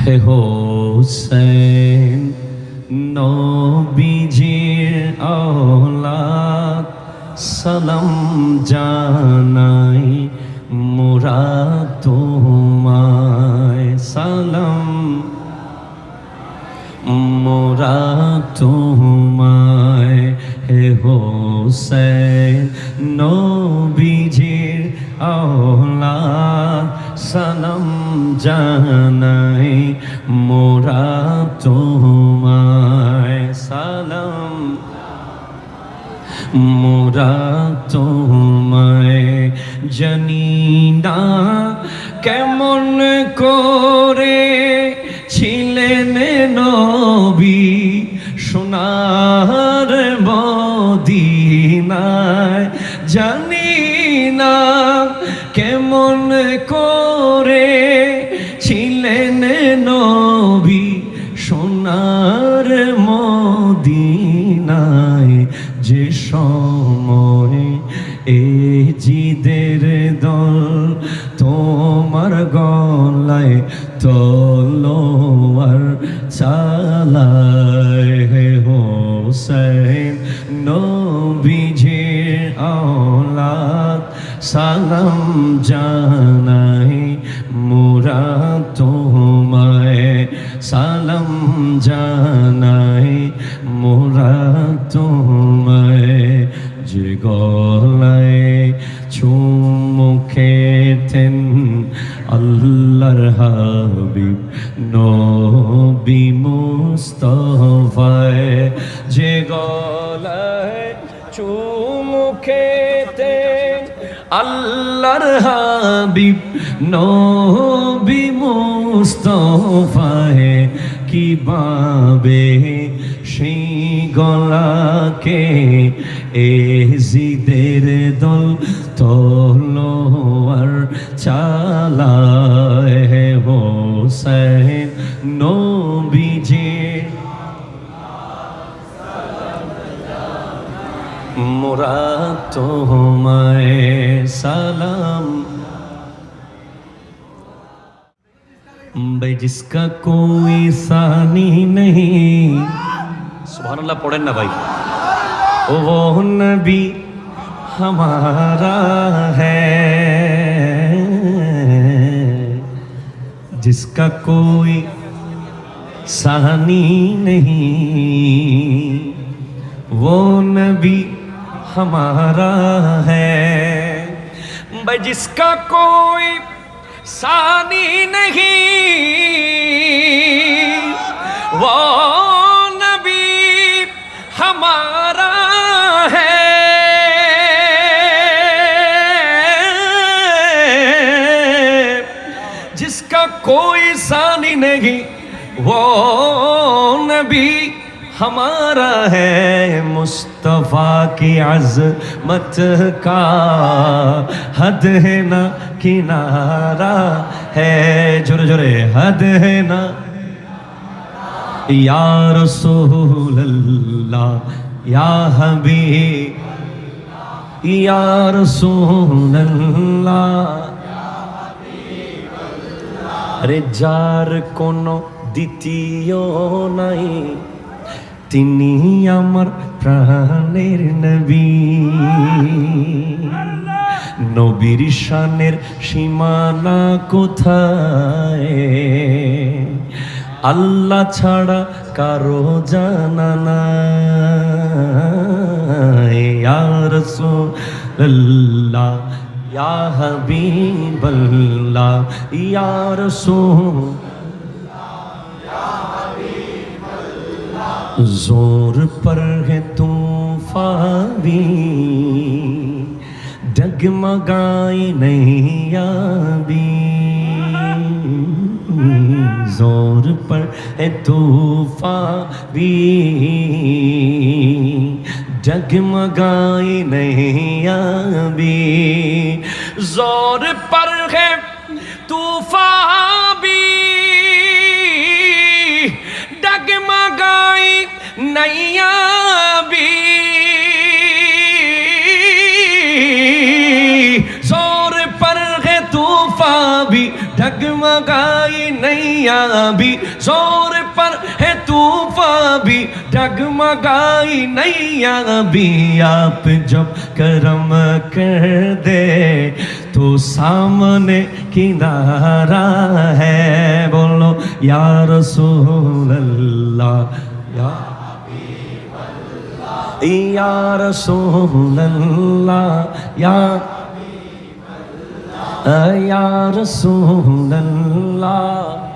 হে হোসেন নবীজির আওলাদ সালাম জানাই মোরা তোমায় সালাম মোরা তোমায় হে হোসেন নবীজির আওলাদ সালাম জানাই মোরা তোমায় সালাম মোরা তোমায় জানি না কেমন করে ছিলেন নবী সোনার মদিনায় জানি না কেমন করে ছিলেন নবী সোনার মদিনায় যে সময় এ জিদের দল তোমার গলায় তলোয়ার চালায় হে হোসেন নবীজির আওলাদ সালাম জানাই মোরা তোমায় সালাম জানাই মোরা তোমায় যে গলায় চুমু খেতেন আল্লাহর হাবিব নবী মুস্তাফায় যে গলায় চুমু খেতেন আল্লাহর হাবিব নবী মুস্তাফায় কিভাবে সেই গলাকে এ জিদের দল তলোয়ার চালায় হে হোসেন নবীজির মোরা তোমায় সালাম भाई जिसका कोई सानी नहीं सुभान अल्लाह पढ़ें ना भाई वो नबी हमारा है जिसका कोई सानी नहीं वो नबी हमारा है भाई जिसका कोई सानी नहीं वो नबी हमारा है जिसका कोई सानी नहीं वो नबी हमारा है मुस्तफ़ा की अज़मत का हद है ना किनारा है जोरे जोरे हद है ना या रसूल अल्लाह या हबीब या रसूल अल्लाह अरे जार कोनो দ্বিতীয় নাই তিনি আমার প্রাণের নবী নবীর শানের সীমানা কোথায় আল্লাহ ছাড়া কারো জানা নাই ইয়া রাসূলুল্লাহ ইয়া হাবিবাল্লাহ ইয়া রাসূল जोर पर है तूफ़ान भी डगमगाई नैया भी जोर पर है तूफ़ान भी डगमगाई नैया भी जोर पर है तूफ़ान भी डगमगाई नैया भी जोर पर है तूफान भी डगमगाई नैया भी, जोर पर है तूफान भी, डगमगाई नैया भी। आप जब करम कर दे तो सामने किनारा है। बोलो या रसूल अल्लाह, या रसूल अल्लाह, या रसूल अल्लाह।